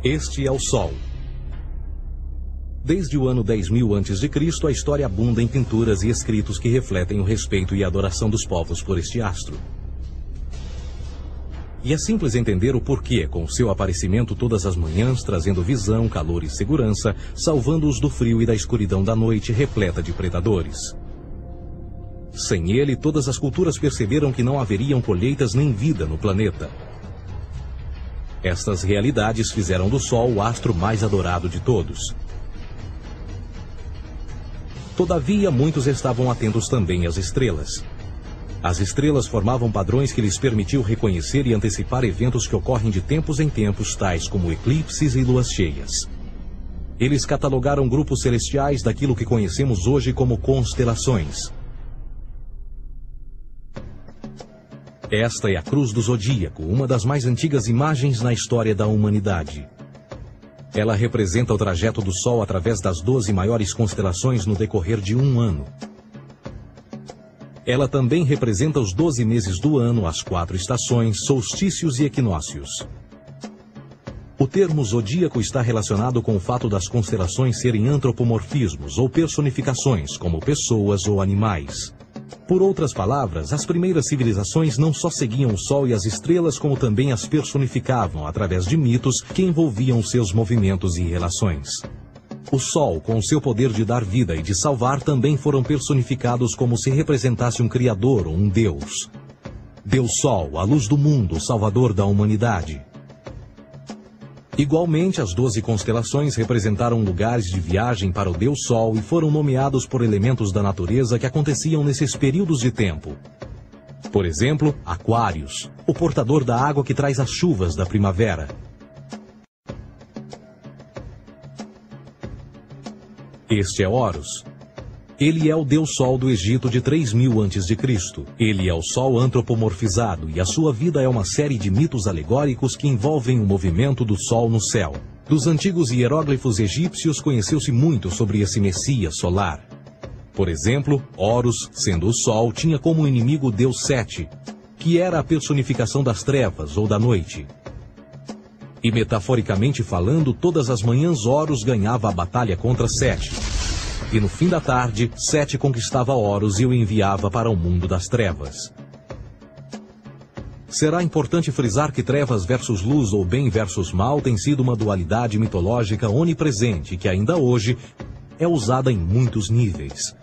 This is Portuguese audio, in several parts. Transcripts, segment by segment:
Este é o Sol. Desde o ano 10.000 a.C., a história abunda em pinturas e escritos que refletem o respeito e a adoração dos povos por este astro. E é simples entender o porquê, com seu aparecimento todas as manhãs, trazendo visão, calor e segurança, salvando-os do frio e da escuridão da noite repleta de predadores. Sem ele, todas as culturas perceberam que não haveriam colheitas nem vida no planeta. Estas realidades fizeram do Sol o astro mais adorado de todos. Todavia, muitos estavam atentos também às estrelas. As estrelas formavam padrões que lhes permitiam reconhecer e antecipar eventos que ocorrem de tempos em tempos, tais como eclipses e luas cheias. Eles catalogaram grupos celestiais daquilo que conhecemos hoje como constelações. Esta é a Cruz do Zodíaco, uma das mais antigas imagens na história da humanidade. Ela representa o trajeto do Sol através das 12 maiores constelações no decorrer de um ano. Ela também representa os 12 meses do ano, as 4 estações, solstícios e equinócios. O termo zodíaco está relacionado com o fato das constelações serem antropomorfismos ou personificações, como pessoas ou animais. Por outras palavras, as primeiras civilizações não só seguiam o Sol e as estrelas, como também as personificavam através de mitos que envolviam seus movimentos e relações. O Sol, com seu poder de dar vida e de salvar, também foram personificados como se representasse um Criador ou um Deus. Deus Sol, a luz do mundo, o Salvador da humanidade. Igualmente, as 12 constelações representaram lugares de viagem para o Deus Sol e foram nomeados por elementos da natureza que aconteciam nesses períodos de tempo. Por exemplo, Aquários, o portador da água que traz as chuvas da primavera. Este é Horus. Ele é o Deus Sol do Egito de 3.000 a.C. Ele é o Sol antropomorfizado e a sua vida é uma série de mitos alegóricos que envolvem o movimento do Sol no céu. Dos antigos hieróglifos egípcios conheceu-se muito sobre esse Messias solar. Por exemplo, Horus, sendo o Sol, tinha como inimigo o Deus Sete, que era a personificação das trevas ou da noite. E metaforicamente falando, todas as manhãs Horus ganhava a batalha contra Sete. E no fim da tarde, Sete conquistava Horus e o enviava para o mundo das trevas. Será importante frisar que trevas versus luz ou bem versus mal tem sido uma dualidade mitológica onipresente que ainda hoje é usada em muitos níveis.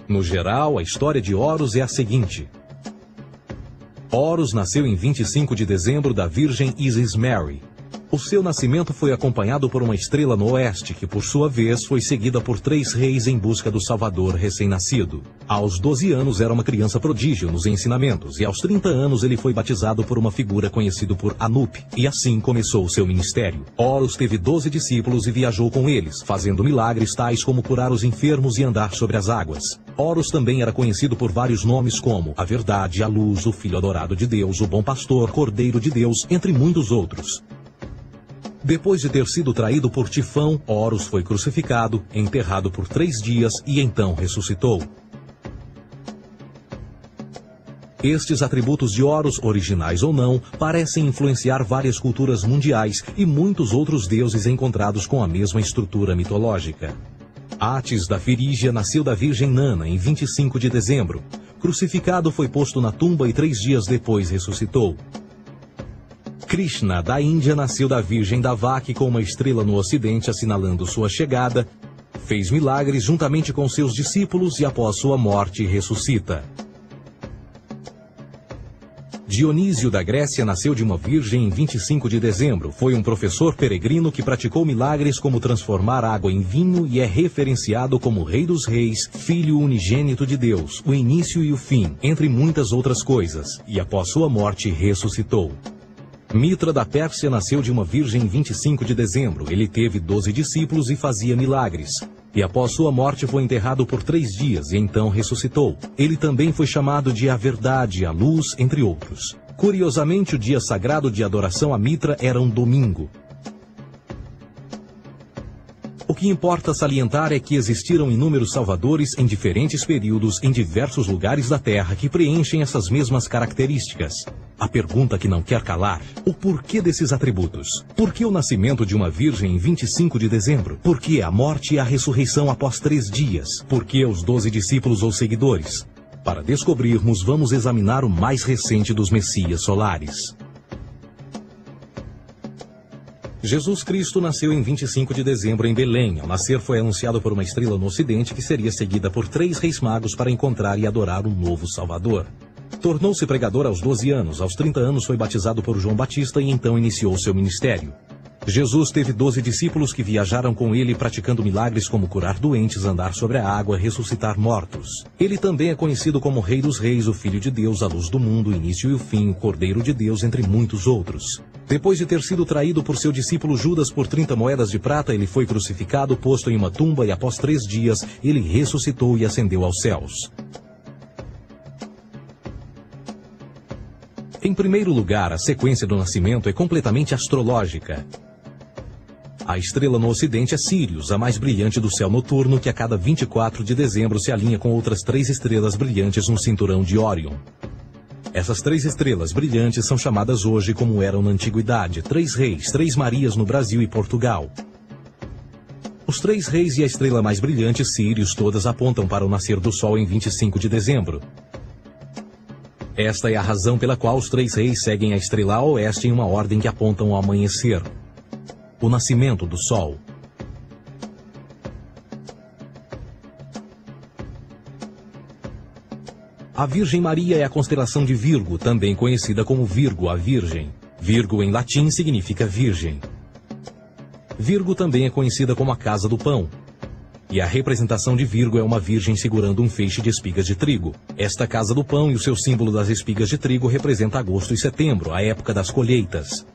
No geral, a história de Horus é a seguinte. Horus nasceu em 25 de dezembro da Virgem Isis Mary. O seu nascimento foi acompanhado por uma estrela no oeste, que por sua vez foi seguida por 3 reis em busca do Salvador recém-nascido. Aos 12 anos era uma criança prodígio nos ensinamentos, e aos 30 anos ele foi batizado por uma figura conhecida por Anup, e assim começou o seu ministério. Horus teve 12 discípulos e viajou com eles, fazendo milagres tais como curar os enfermos e andar sobre as águas. Horus também era conhecido por vários nomes como a Verdade, a Luz, o Filho Adorado de Deus, o Bom Pastor, Cordeiro de Deus, entre muitos outros. Depois de ter sido traído por Tifão, Horus foi crucificado, enterrado por 3 dias e então ressuscitou. Estes atributos de Horus, originais ou não, parecem influenciar várias culturas mundiais e muitos outros deuses encontrados com a mesma estrutura mitológica. Atis da Firígia nasceu da Virgem Nana em 25 de dezembro. Crucificado, foi posto na tumba e 3 dias depois ressuscitou. Krishna, da Índia, nasceu da Virgem Davaki com uma estrela no ocidente assinalando sua chegada, fez milagres juntamente com seus discípulos e após sua morte ressuscita. Dionísio da Grécia nasceu de uma virgem em 25 de dezembro. Foi um professor peregrino que praticou milagres como transformar água em vinho e é referenciado como Rei dos Reis, Filho unigênito de Deus, o início e o fim, entre muitas outras coisas, e após sua morte ressuscitou. Mitra da Pérsia nasceu de uma virgem em 25 de dezembro. Ele teve 12 discípulos e fazia milagres. E após sua morte foi enterrado por 3 dias e então ressuscitou. Ele também foi chamado de a Verdade, a Luz, entre outros. Curiosamente, o dia sagrado de adoração a Mitra era um domingo. O que importa salientar é que existiram inúmeros salvadores em diferentes períodos em diversos lugares da Terra que preenchem essas mesmas características. A pergunta que não quer calar: o porquê desses atributos? Por que o nascimento de uma virgem em 25 de dezembro? Por que a morte e a ressurreição após 3 dias? Por que os 12 discípulos ou seguidores? Para descobrirmos, vamos examinar o mais recente dos Messias solares. Jesus Cristo nasceu em 25 de dezembro em Belém. Ao nascer foi anunciado por uma estrela no ocidente que seria seguida por 3 reis magos para encontrar e adorar um novo Salvador. Tornou-se pregador aos 12 anos. Aos 30 anos foi batizado por João Batista e então iniciou seu ministério. Jesus teve 12 discípulos que viajaram com ele praticando milagres como curar doentes, andar sobre a água, ressuscitar mortos. Ele também é conhecido como Rei dos Reis, o Filho de Deus, a luz do mundo, o início e o fim, o Cordeiro de Deus, entre muitos outros. Depois de ter sido traído por seu discípulo Judas por 30 moedas de prata, ele foi crucificado, posto em uma tumba e após 3 dias ele ressuscitou e ascendeu aos céus. Em primeiro lugar, a sequência do nascimento é completamente astrológica. A estrela no ocidente é Sírius, a mais brilhante do céu noturno, que a cada 24 de dezembro se alinha com outras 3 estrelas brilhantes no cinturão de Órion. Essas 3 estrelas brilhantes são chamadas hoje, como eram na antiguidade, 3 reis, 3 Marias no Brasil e Portugal. Os 3 reis e a estrela mais brilhante, Sírius, todas apontam para o nascer do Sol em 25 de dezembro. Esta é a razão pela qual os 3 reis seguem a estrela a oeste em uma ordem que apontam ao amanhecer. O nascimento do Sol. A Virgem Maria é a constelação de Virgo, também conhecida como Virgo, a Virgem. Virgo em latim significa virgem. Virgo também é conhecida como a casa do pão. E a representação de Virgo é uma virgem segurando um feixe de espigas de trigo. Esta casa do pão e o seu símbolo das espigas de trigo representa agosto e setembro, a época das colheitas.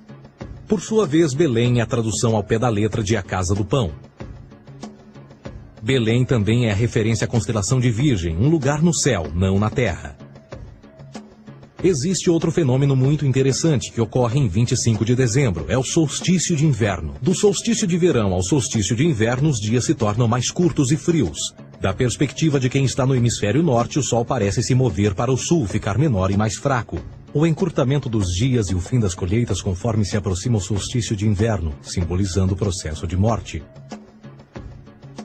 Por sua vez, Belém é a tradução ao pé da letra de a casa do pão. Belém também é a referência à constelação de Virgem, um lugar no céu, não na terra. Existe outro fenômeno muito interessante que ocorre em 25 de dezembro, é o solstício de inverno. Do solstício de verão ao solstício de inverno, os dias se tornam mais curtos e frios. Da perspectiva de quem está no hemisfério norte, o Sol parece se mover para o sul, ficar menor e mais fraco. O encurtamento dos dias e o fim das colheitas conforme se aproxima o solstício de inverno, simbolizando o processo de morte.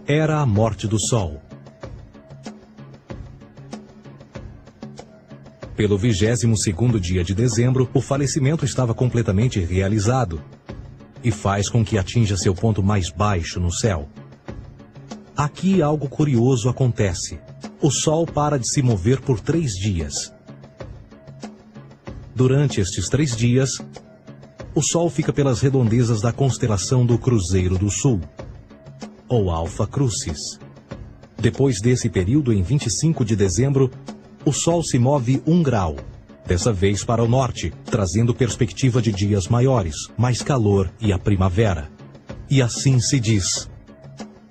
Era a morte do Sol. Pelo 22º dia de dezembro, o falecimento estava completamente realizado e faz com que atinja seu ponto mais baixo no céu. Aqui algo curioso acontece. O Sol para de se mover por 3 dias. Durante estes 3 dias, o Sol fica pelas redondezas da constelação do Cruzeiro do Sul, ou Alfa Crucis. Depois desse período, em 25 de dezembro, o Sol se move 1 grau, dessa vez para o norte, trazendo perspectiva de dias maiores, mais calor e a primavera. E assim se diz: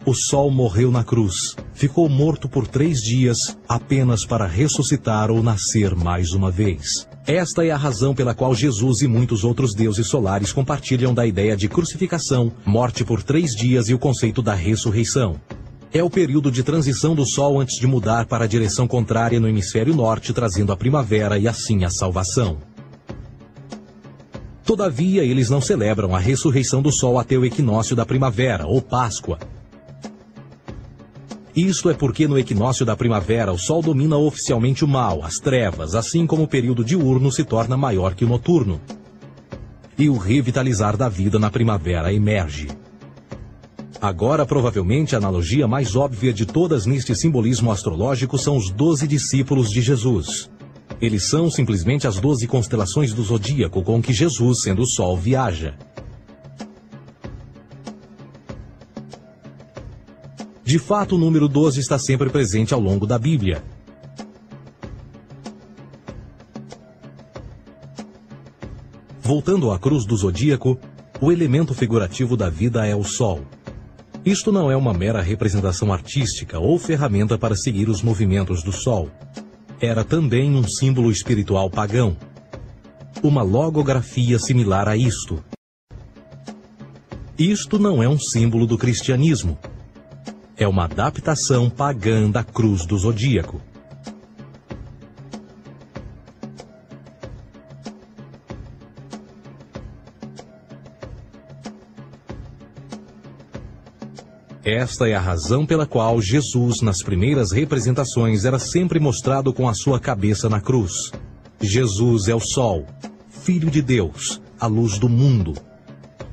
o Sol morreu na cruz, ficou morto por 3 dias, apenas para ressuscitar ou nascer mais uma vez. Esta é a razão pela qual Jesus e muitos outros deuses solares compartilham da ideia de crucificação, morte por 3 dias e o conceito da ressurreição. É o período de transição do Sol antes de mudar para a direção contrária no hemisfério norte, trazendo a primavera e assim a salvação. Todavia, eles não celebram a ressurreição do Sol até o equinócio da primavera, ou Páscoa. Isto é porque no equinócio da primavera o Sol domina oficialmente o mal, as trevas, assim como o período diurno se torna maior que o noturno. E o revitalizar da vida na primavera emerge. Agora, provavelmente, a analogia mais óbvia de todas neste simbolismo astrológico são os 12 discípulos de Jesus. Eles são simplesmente as 12 constelações do zodíaco com que Jesus, sendo o Sol, viaja. De fato, o número 12 está sempre presente ao longo da Bíblia. Voltando à cruz do zodíaco, o elemento figurativo da vida é o Sol. Isto não é uma mera representação artística ou ferramenta para seguir os movimentos do Sol. Era também um símbolo espiritual pagão. Uma logografia similar a isto. Isto não é um símbolo do cristianismo. É uma adaptação pagã da cruz do zodíaco. Esta é a razão pela qual Jesus, nas primeiras representações, era sempre mostrado com a sua cabeça na cruz. Jesus é o Sol, Filho de Deus, a luz do mundo.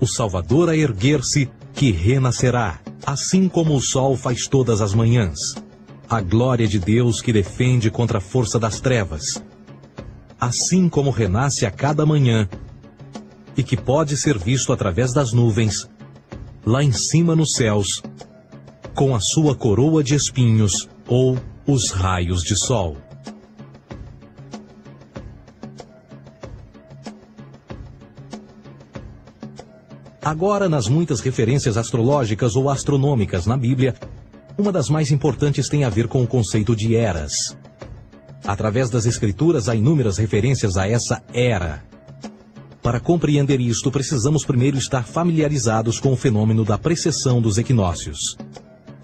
O Salvador a erguer-se, que renascerá, assim como o sol faz todas as manhãs. A glória de Deus que defende contra a força das trevas. Assim como renasce a cada manhã, e que pode ser visto através das nuvens, lá em cima nos céus, com a sua coroa de espinhos ou os raios de sol. Agora, nas muitas referências astrológicas ou astronômicas na Bíblia, uma das mais importantes tem a ver com o conceito de eras. Através das Escrituras há inúmeras referências a essa era. Para compreender isto, precisamos primeiro estar familiarizados com o fenômeno da precessão dos equinócios.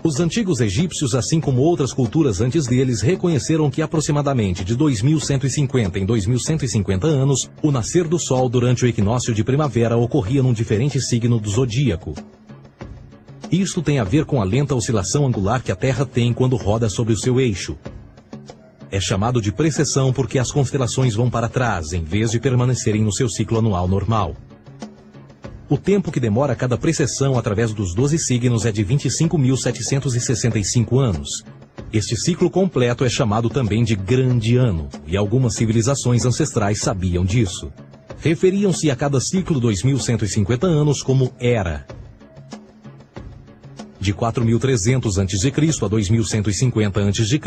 Os antigos egípcios, assim como outras culturas antes deles, reconheceram que aproximadamente de 2150 em 2150 anos, o nascer do Sol durante o equinócio de primavera ocorria num diferente signo do zodíaco. Isto tem a ver com a lenta oscilação angular que a Terra tem quando roda sobre o seu eixo. É chamado de precessão porque as constelações vão para trás, em vez de permanecerem no seu ciclo anual normal. O tempo que demora cada precessão através dos 12 signos é de 25.765 anos. Este ciclo completo é chamado também de Grande Ano, e algumas civilizações ancestrais sabiam disso. Referiam-se a cada ciclo 2150 anos como Era. De 4.300 a.C. a 2150 a.C.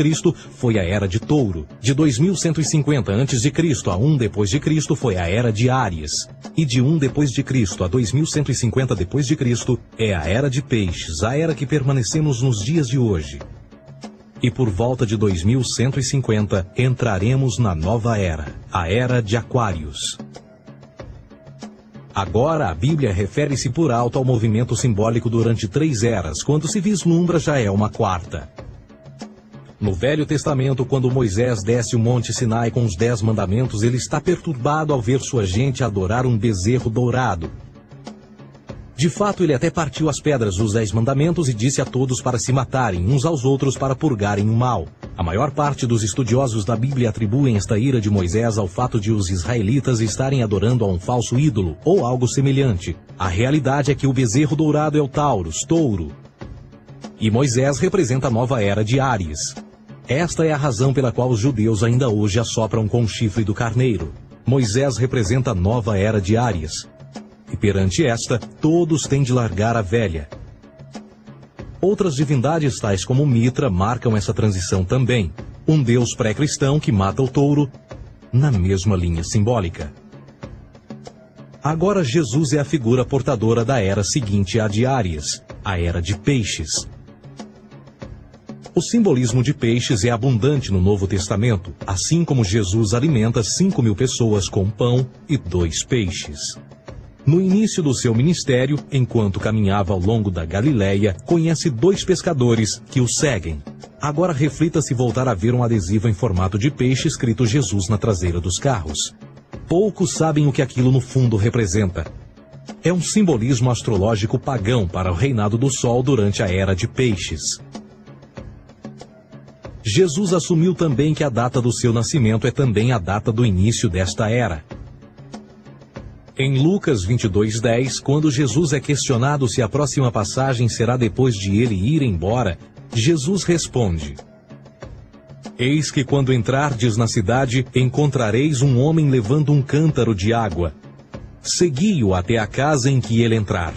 foi a Era de Touro. De 2150 a.C. a 1 d.C. foi a Era de Áries. E de 1 d.C. a 2150 d.C. é a Era de Peixes, a era que permanecemos nos dias de hoje. E por volta de 2150 entraremos na nova era, a Era de Aquários. Agora, a Bíblia refere-se por alto ao movimento simbólico durante 3 eras, quando se vislumbra já é uma quarta. No Velho Testamento, quando Moisés desce o Monte Sinai com os 10 mandamentos, ele está perturbado ao ver sua gente adorar um bezerro dourado. De fato, ele até partiu as pedras dos 10 mandamentos e disse a todos para se matarem uns aos outros para purgarem o mal. A maior parte dos estudiosos da Bíblia atribuem esta ira de Moisés ao fato de os israelitas estarem adorando a um falso ídolo, ou algo semelhante. A realidade é que o bezerro dourado é o Taurus, touro. E Moisés representa a nova era de Áries. Esta é a razão pela qual os judeus ainda hoje assopram com o chifre do carneiro. Moisés representa a nova era de Áries. E perante esta, todos têm de largar a velha. Outras divindades, tais como Mitra, marcam essa transição também. Um deus pré-cristão que mata o touro, na mesma linha simbólica. Agora Jesus é a figura portadora da era seguinte à de Áries, a era de Peixes. O simbolismo de peixes é abundante no Novo Testamento, assim como Jesus alimenta 5.000 pessoas com pão e 2 peixes. No início do seu ministério, enquanto caminhava ao longo da Galileia, conhece 2 pescadores que o seguem. Agora reflita se voltar a ver um adesivo em formato de peixe escrito Jesus na traseira dos carros. Poucos sabem o que aquilo no fundo representa. É um simbolismo astrológico pagão para o reinado do Sol durante a Era de Peixes. Jesus assumiu também que a data do seu nascimento é também a data do início desta era. Em Lucas 22:10, quando Jesus é questionado se a próxima passagem será depois de ele ir embora, Jesus responde: Eis que quando entrardes na cidade, encontrareis um homem levando um cântaro de água. Segui-o até a casa em que ele entrar.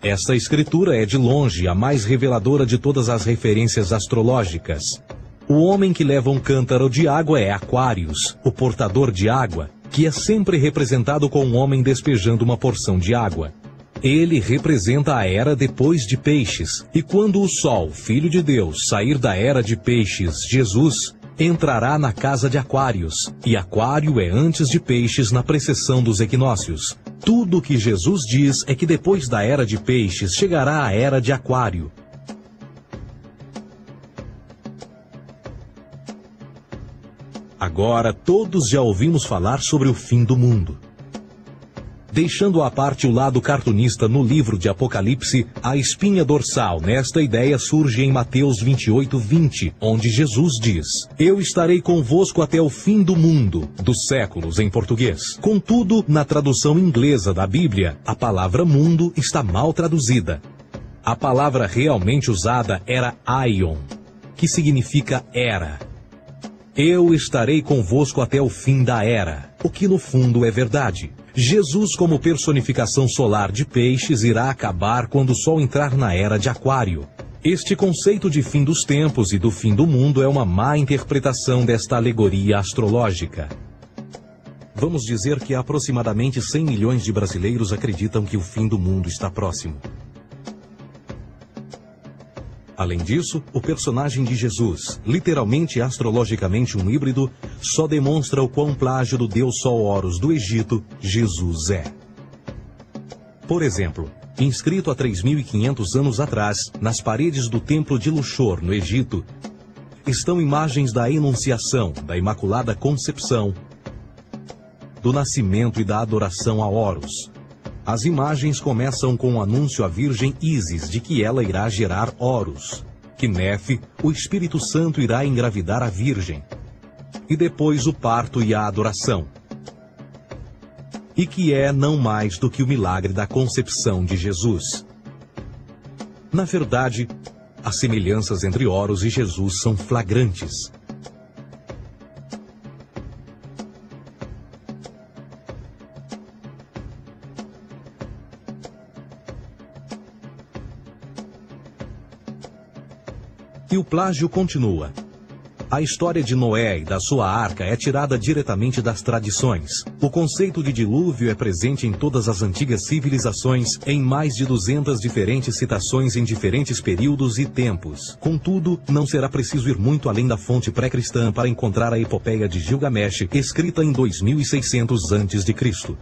Esta escritura é de longe a mais reveladora de todas as referências astrológicas. O homem que leva um cântaro de água é Aquários, o portador de água, que é sempre representado com um homem despejando uma porção de água. Ele representa a era depois de Peixes, e quando o Sol, Filho de Deus, sair da era de Peixes, Jesus, entrará na casa de Aquários, e Aquário é antes de Peixes na precessão dos equinócios. Tudo o que Jesus diz é que depois da era de Peixes chegará a era de Aquário. Agora todos já ouvimos falar sobre o fim do mundo. Deixando à parte o lado cartunista no livro de Apocalipse, a espinha dorsal nesta ideia surge em Mateus 28:20, onde Jesus diz: Eu estarei convosco até o fim do mundo, dos séculos em português. Contudo, na tradução inglesa da Bíblia, a palavra mundo está mal traduzida. A palavra realmente usada era aion, que significa era. Eu estarei convosco até o fim da era, o que no fundo é verdade. Jesus, como personificação solar de peixes, irá acabar quando o Sol entrar na era de Aquário. Este conceito de fim dos tempos e do fim do mundo é uma má interpretação desta alegoria astrológica. Vamos dizer que aproximadamente 100 milhões de brasileiros acreditam que o fim do mundo está próximo. Além disso, o personagem de Jesus, literalmente e astrologicamente um híbrido, só demonstra o quão plágio do deus Sol Horus do Egito, Jesus é. Por exemplo, inscrito há 3.500 anos atrás, nas paredes do templo de Luxor, no Egito, estão imagens da Enunciação, da Imaculada Concepção, do nascimento e da adoração a Horus. As imagens começam com o anúncio à Virgem Ísis de que ela irá gerar Horus, que Nefe, o Espírito Santo, irá engravidar a Virgem, e depois o parto e a adoração, e que é não mais do que o milagre da concepção de Jesus. Na verdade, as semelhanças entre Horus e Jesus são flagrantes. E o plágio continua. A história de Noé e da sua arca é tirada diretamente das tradições. O conceito de dilúvio é presente em todas as antigas civilizações, em mais de 200 diferentes citações em diferentes períodos e tempos. Contudo, não será preciso ir muito além da fonte pré-cristã para encontrar a epopeia de Gilgamesh, escrita em 2600 a.C.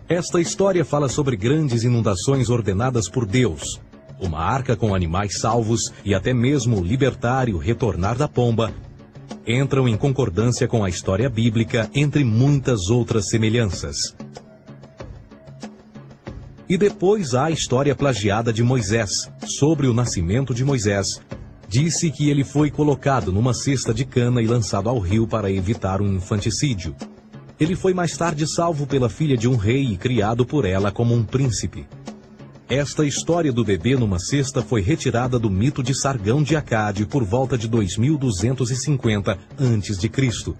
Esta história fala sobre grandes inundações ordenadas por Deus, uma arca com animais salvos e até mesmo o libertar e o retornar da pomba entram em concordância com a história bíblica, entre muitas outras semelhanças. E depois há a história plagiada de Moisés, sobre o nascimento de Moisés. Disse que ele foi colocado numa cesta de cana e lançado ao rio para evitar um infanticídio. Ele foi mais tarde salvo pela filha de um rei e criado por ela como um príncipe. Esta história do bebê numa cesta foi retirada do mito de Sargão de Acade por volta de 2250 a.C.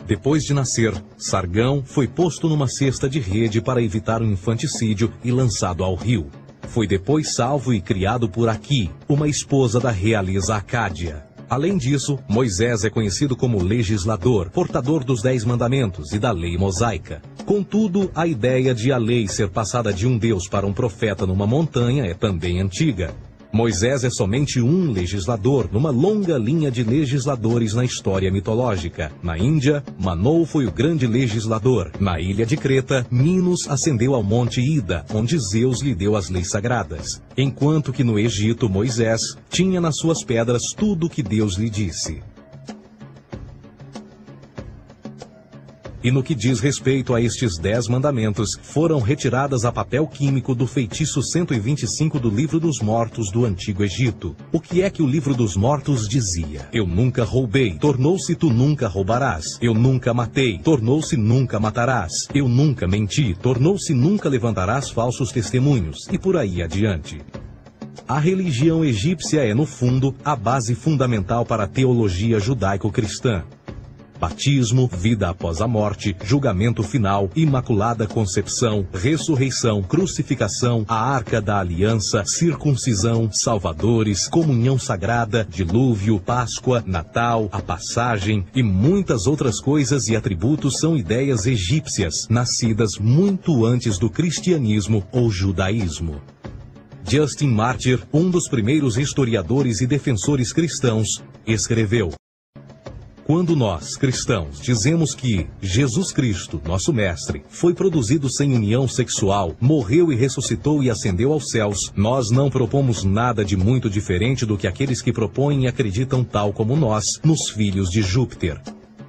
Depois de nascer, Sargão foi posto numa cesta de rede para evitar um infanticídio e lançado ao rio. Foi depois salvo e criado por Aqui, uma esposa da realeza Acádia. Além disso, Moisés é conhecido como legislador, portador dos 10 mandamentos e da lei mosaica. Contudo, a ideia de a lei ser passada de um deus para um profeta numa montanha é também antiga. Moisés é somente um legislador numa longa linha de legisladores na história mitológica. Na Índia, Manou foi o grande legislador. Na ilha de Creta, Minos ascendeu ao monte Ida, onde Zeus lhe deu as leis sagradas. Enquanto que no Egito, Moisés tinha nas suas pedras tudo o que Deus lhe disse. E no que diz respeito a estes 10 mandamentos, foram retiradas a papel químico do feitiço 125 do Livro dos Mortos do Antigo Egito. O que é que o Livro dos Mortos dizia? Eu nunca roubei, tornou-se tu nunca roubarás. Eu nunca matei, tornou-se nunca matarás. Eu nunca menti, tornou-se nunca levantarás falsos testemunhos. E por aí adiante. A religião egípcia é, no fundo, a base fundamental para a teologia judaico-cristã. Batismo, vida após a morte, julgamento final, imaculada concepção, ressurreição, crucificação, a arca da aliança, circuncisão, salvadores, comunhão sagrada, dilúvio, Páscoa, Natal, a passagem e muitas outras coisas e atributos são ideias egípcias, nascidas muito antes do cristianismo ou judaísmo. Justin Martyr, um dos primeiros historiadores e defensores cristãos, escreveu: quando nós, cristãos, dizemos que Jesus Cristo, nosso Mestre, foi produzido sem união sexual, morreu e ressuscitou e ascendeu aos céus, nós não propomos nada de muito diferente do que aqueles que propõem e acreditam tal como nós, nos filhos de Júpiter.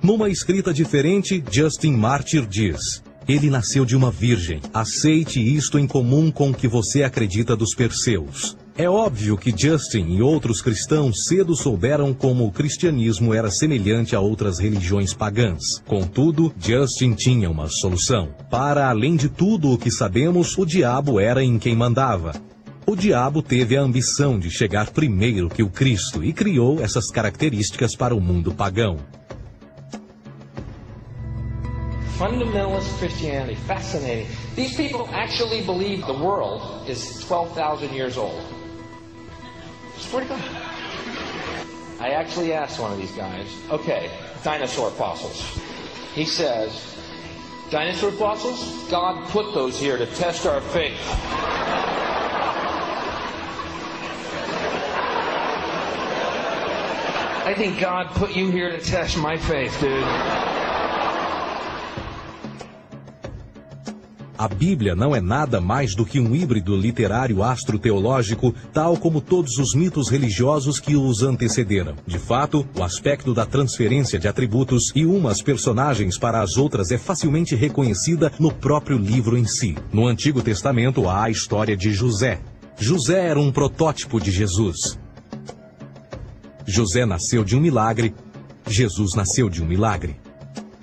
Numa escrita diferente, Justin Martyr diz: Ele nasceu de uma virgem. Aceite isto em comum com o que você acredita dos Perseus. É óbvio que Justin e outros cristãos cedo souberam como o cristianismo era semelhante a outras religiões pagãs. Contudo, Justin tinha uma solução. Para além de tudo o que sabemos, o diabo era em quem mandava. O diabo teve a ambição de chegar primeiro que o Cristo e criou essas características para o mundo pagão. Fundamentalist Christianity, fascinating. These people actually believe the world is 12,000 years old. Swear to God. I actually asked one of these guys, okay, dinosaur fossils. He says, dinosaur fossils? God put those here to test our faith. I think God put you here to test my faith, dude. A Bíblia não é nada mais do que um híbrido literário astroteológico, tal como todos os mitos religiosos que os antecederam. De fato, o aspecto da transferência de atributos e umas personagens para as outras é facilmente reconhecida no próprio livro em si. No Antigo Testamento há a história de José. José era um protótipo de Jesus. José nasceu de um milagre, Jesus nasceu de um milagre.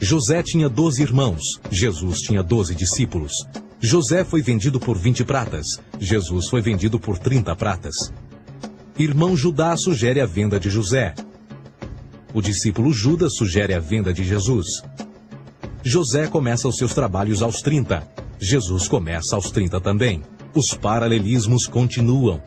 José tinha 12 irmãos, Jesus tinha 12 discípulos. José foi vendido por 20 pratas, Jesus foi vendido por 30 pratas. Irmão Judá sugere a venda de José. O discípulo Judas sugere a venda de Jesus. José começa os seus trabalhos aos 30, Jesus começa aos 30 também. Os paralelismos continuam.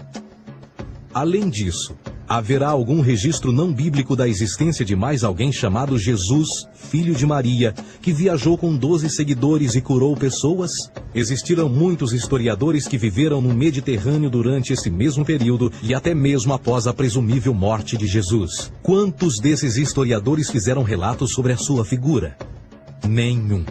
Além disso, haverá algum registro não bíblico da existência de mais alguém chamado Jesus, filho de Maria, que viajou com 12 seguidores e curou pessoas? Existiram muitos historiadores que viveram no Mediterrâneo durante esse mesmo período e até mesmo após a presumível morte de Jesus. Quantos desses historiadores fizeram relatos sobre a sua figura? Nenhum.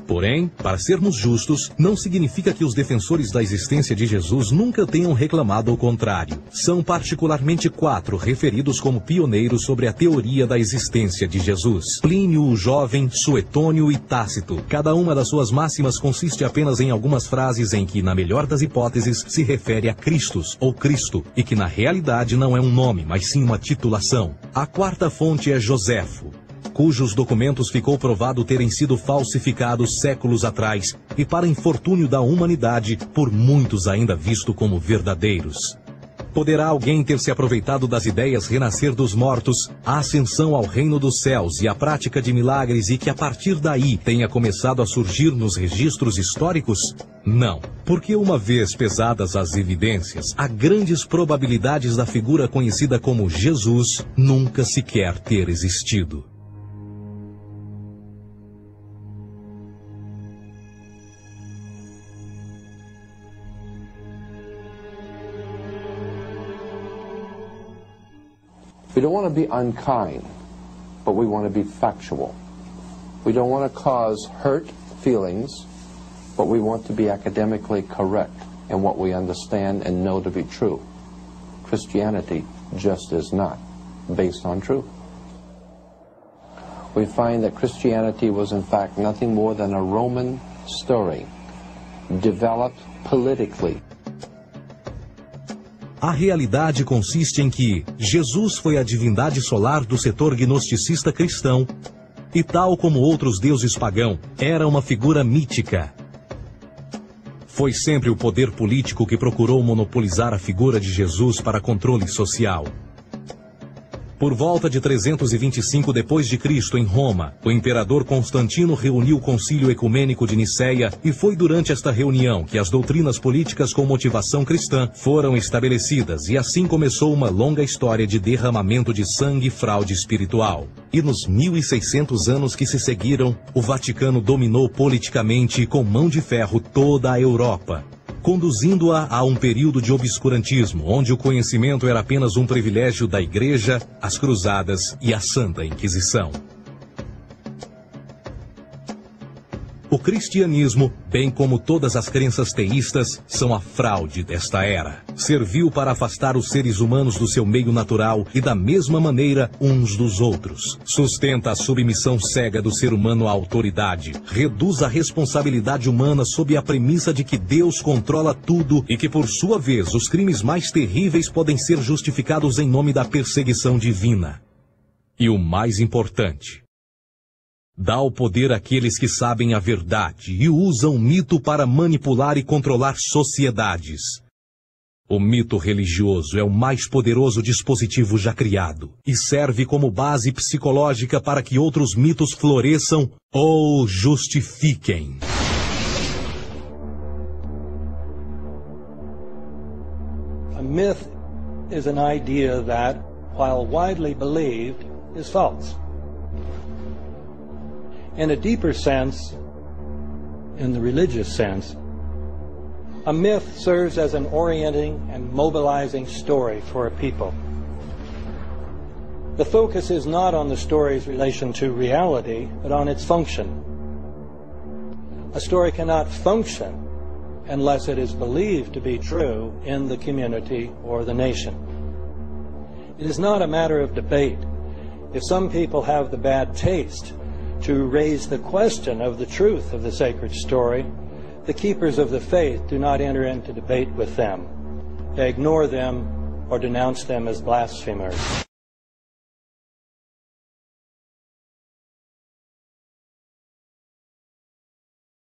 Porém, para sermos justos, não significa que os defensores da existência de Jesus nunca tenham reclamado o contrário. São particularmente 4 referidos como pioneiros sobre a teoria da existência de Jesus: Plínio o Jovem, Suetônio e Tácito. Cada uma das suas máximas consiste apenas em algumas frases em que, na melhor das hipóteses, se refere a Christus ou Cristo, e que na realidade não é um nome, mas sim uma titulação. A 4ª fonte é Joséfo, cujos documentos ficou provado terem sido falsificados séculos atrás e, para infortúnio da humanidade, por muitos ainda visto como verdadeiros. Poderá alguém ter se aproveitado das ideias renascer dos mortos, a ascensão ao reino dos céus e a prática de milagres e que a partir daí tenha começado a surgir nos registros históricos? Não, porque uma vez pesadas as evidências, há grandes probabilidades da figura conhecida como Jesus nunca sequer ter existido. We don't want to be unkind, but we want to be factual. We don't want to cause hurt feelings, but we want to be academically correct in what we understand and know to be true. Christianity just is not based on truth. We find that Christianity was in fact nothing more than a Roman story, developed politically. A realidade consiste em que Jesus foi a divindade solar do setor gnosticista cristão e, tal como outros deuses pagãos, era uma figura mítica. Foi sempre o poder político que procurou monopolizar a figura de Jesus para controle social. Por volta de 325 d.C., em Roma, o imperador Constantino reuniu o Concílio Ecumênico de Niceia e foi durante esta reunião que as doutrinas políticas com motivação cristã foram estabelecidas e assim começou uma longa história de derramamento de sangue e fraude espiritual. E nos 1600 anos que se seguiram, o Vaticano dominou politicamente e com mão de ferro toda a Europa, conduzindo-a a um período de obscurantismo, onde o conhecimento era apenas um privilégio da Igreja, as Cruzadas e a Santa Inquisição. O cristianismo, bem como todas as crenças teístas, são a fraude desta era. Serviu para afastar os seres humanos do seu meio natural e da mesma maneira uns dos outros. Sustenta a submissão cega do ser humano à autoridade. Reduz a responsabilidade humana sob a premissa de que Deus controla tudo e que, por sua vez, os crimes mais terríveis podem ser justificados em nome da perseguição divina. E o mais importante, dá o poder àqueles que sabem a verdade e usam o mito para manipular e controlar sociedades. O mito religioso é o mais poderoso dispositivo já criado e serve como base psicológica para que outros mitos floresçam ou justifiquem. A myth is an idea that, while widely believed, is false. In a deeper sense, in the religious sense, a myth serves as an orienting and mobilizing story for a people. The focus is not on the story's relation to reality, but on its function. A story cannot function unless it is believed to be true in the community or the nation. It is not a matter of debate. If some people have the bad taste to raise the question of the truth of the sacred story, the keepers of the faith do not enter into debate with them. They ignore them or denounce them as blasphemers.